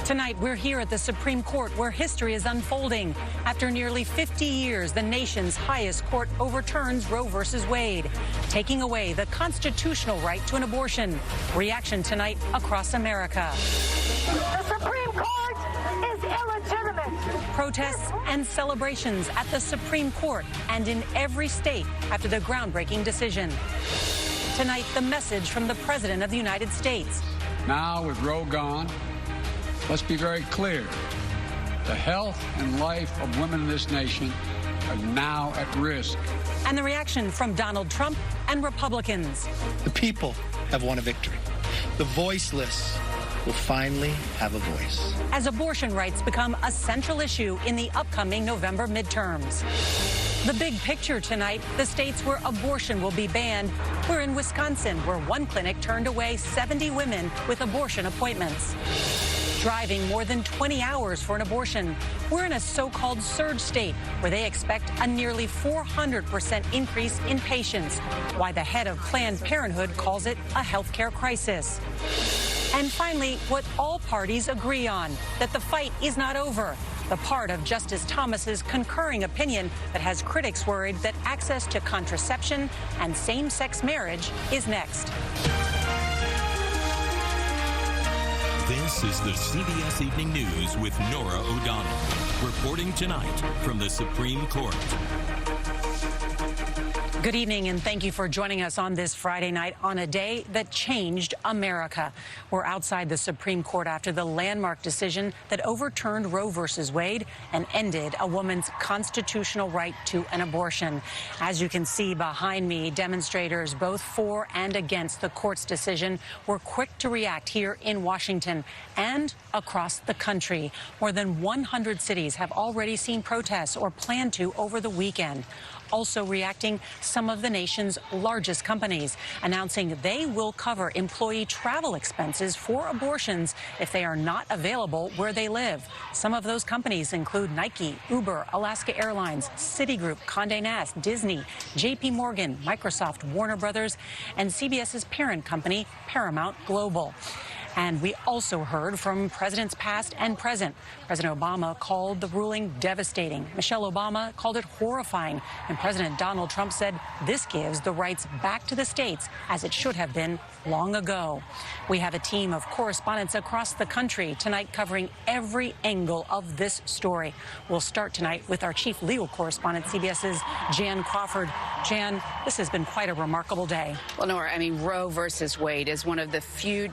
Tonight, we're here at the Supreme Court where history is unfolding. After nearly 50 years, the nation's highest court overturns Roe v. Wade, taking away the constitutional right to an abortion. Reaction tonight across America. The Supreme Court is illegitimate. Protests and celebrations at the Supreme Court and in every state after the groundbreaking decision. Tonight, the message from the President of the United States. Now, with Roe gone, let's be very clear. The health and life of women in this nation are now at risk. And the reaction from Donald Trump and Republicans. The people have won a victory. The voiceless will finally have a voice. As abortion rights become a central issue in the upcoming November midterms. The big picture tonight, the states where abortion will be banned. We're in Wisconsin, where one clinic turned away 70 women with abortion appointments. Driving more than 20 hours for an abortion. We're in a so-called surge state where they expect a nearly 400% increase in patients. Why the head of Planned Parenthood calls it a healthcare crisis. And finally, what all parties agree on, that the fight is not over. The part of Justice Thomas's concurring opinion that has critics worried that access to contraception and same-sex marriage is next. This is the CBS Evening News with Norah O'Donnell, reporting tonight from the Supreme Court. Good evening, and thank you for joining us on this Friday night on a day that changed America. We're outside the Supreme Court after the landmark decision that overturned Roe v. Wade and ended a woman's constitutional right to an abortion. As you can see behind me, demonstrators both for and against the court's decision were quick to react here in Washington and across the country. More than 100 cities have already seen protests or plan to over the weekend. Also reacting, some of the nation's largest companies announcing they will cover employee travel expenses for abortions if they are not available where they live. Some of those companies include Nike, Uber, Alaska Airlines, Citigroup, Condé Nast, Disney, JP Morgan, Microsoft, Warner Brothers, and CBS's parent company, Paramount Global. And we also heard from presidents past and present. President Obama called the ruling devastating. Michelle Obama called it horrifying. And President Donald Trump said this gives the rights back to the states as it should have been long ago. We have a team of correspondents across the country tonight covering every angle of this story. We'll start tonight with our chief legal correspondent, CBS's Jan Crawford. Jan, this has been quite a remarkable day. Well, Norah, I mean, Roe versus Wade is one of the few